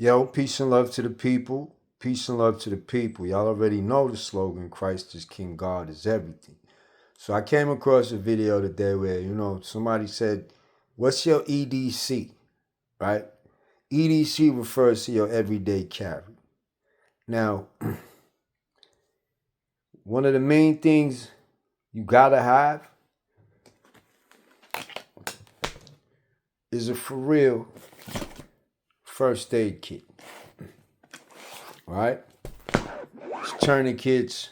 Yo, peace and love to the people. Peace and love to the people. Y'all already know the slogan, Christ is King, God is everything. So I came across a video today where, somebody said, what's your EDC, right? EDC refers to your everyday carry. Now, one of the main things you gotta have is a for real first aid kit, right? It's tourniquets,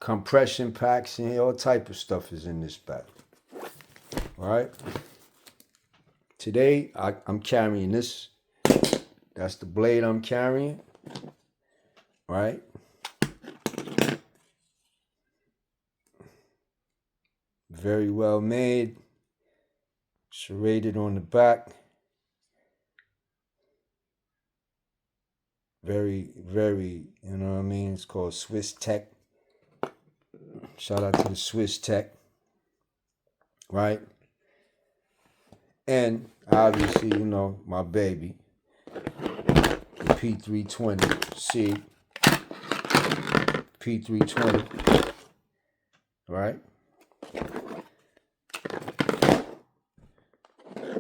compression packs, and all type of stuff is in this bag. All right. Today I'm carrying this. That's the blade I'm carrying. All right. Very well made. Serrated on the back. Very, very, it's called Swiss Tech. Shout out to the Swiss Tech. Right? And obviously, my baby, the P320C. P320. Right?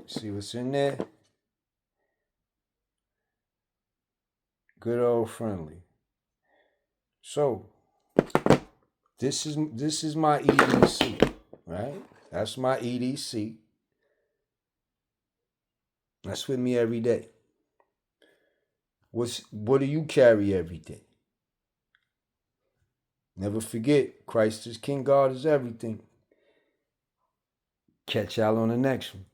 See what's in there? Good old friendly. So this is my EDC, right? That's my EDC. That's with me every day. What do you carry every day? Never forget, Christ is King, God is everything. Catch y'all on the next one.